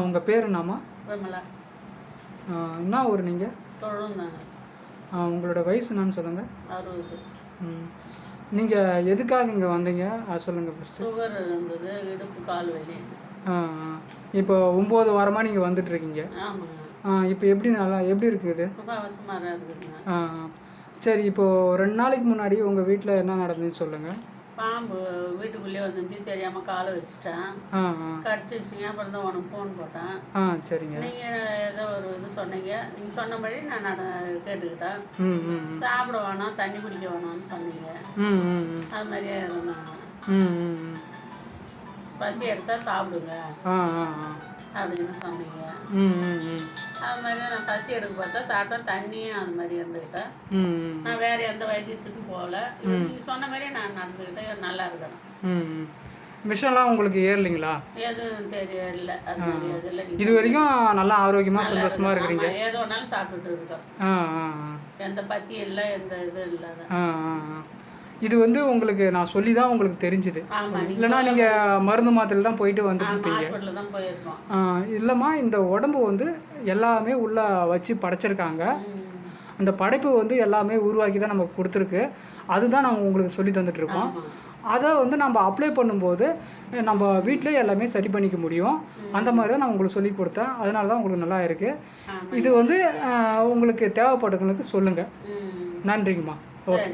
உங்கள் பேர் என்னம்மா? விமலா. என்ன ஊர் நீங்கள்? தொழுந்தாங்க. உங்களோட வயசு என்னன்னு சொல்லுங்கள். 60. நீங்கள் எதுக்காக இங்கே வந்தீங்க சொல்லுங்கள் ஃபஸ்ட்டு. சுகர் இருந்தது, இடுப்பு கால் வலி. இப்போ 9 வாரமாக நீங்கள் வந்துட்டுருக்கீங்க. ஆமாங்க. இப்போ எப்படி இருக்குது? ரொம்ப அவசரமாக இருக்குதுங்க. சரி, இப்போது 2 நாளைக்கு முன்னாடி உங்கள் வீட்டில் என்ன நடந்துச்சுன்னு சொல்லுங்கள். பாம்பு வீட்டுக்குள்ளேயே வந்துச்சு, தெரியாமல் காலை வச்சுட்டேன். கடிச்சிச்சிங்க. அப்புறம் தான் உனக்கு ஃபோன் போட்டேன். சரிங்க. நீங்கள் ஏதோ ஒரு இது சொன்னீங்க. நீங்கள் சொன்ன மாதிரி நான் கேட்டுக்கிட்டேன். சாப்பிட வேணாம், தண்ணி குடிக்க வேணாம்னு சொன்னீங்க. அது மாதிரியே இருந்தாங்க. பசி எடுத்தால் சாப்பிடுங்க அப்படின்னு சொன்னீங்க. அது மாதிரி நான் பசி எடுக்க பார்த்தா சாப்பிட்டா, தண்ணியும் அது மாதிரி இருந்துக்கிட்டேன். நான் வேறு எந்த வைத்தியத்துக்கும் போகல. நீங்கள் சொன்ன மாதிரியே நான் நடந்துக்கிட்டேன். நல்லா இருக்கிறேன். விஷம்லாம் உங்களுக்கு ஏறலைங்களா? எதுவும் தெரியல. அது மாதிரி எதில் இது வரைக்கும் நல்லா ஆரோக்கியமாக சந்தோஷமாக இருக்கிறீங்க? ஏதோ ஒன்றாலும் சாப்பிட்டுட்டு இருக்கோம். எந்த பத்தி இல்லை, எந்த இது இல்லை. இது வந்து உங்களுக்கு நான் சொல்லி தான் உங்களுக்கு தெரிஞ்சுது. இல்லைனா நீங்கள் மருந்து மாத்திரை தான் போயிட்டு வந்துட்டு இருப்பீங்க. இல்லைம்மா, இந்த உடம்பு வந்து எல்லாமே உள்ளே வச்சு படைச்சிருக்காங்க. அந்த படைப்பு வந்து எல்லாமே உருவாக்கி தான் நமக்கு கொடுத்துருக்கு. அதுதான் நாங்கள் உங்களுக்கு சொல்லி தந்துட்டுருக்கோம். அதை வந்து நம்ம அப்ளை பண்ணும்போது நம்ம வீட்டிலே எல்லாமே சரி பண்ணிக்க முடியும். அந்த மாதிரி தான் நான் உங்களுக்கு சொல்லி கொடுத்தேன். அதனால தான் உங்களுக்கு நல்லா இருக்குது. இது வந்து உங்களுக்கு தேவைப்படுறவங்களுக்கு சொல்லுங்கள். நன்றிங்கம்மா. ஓகே.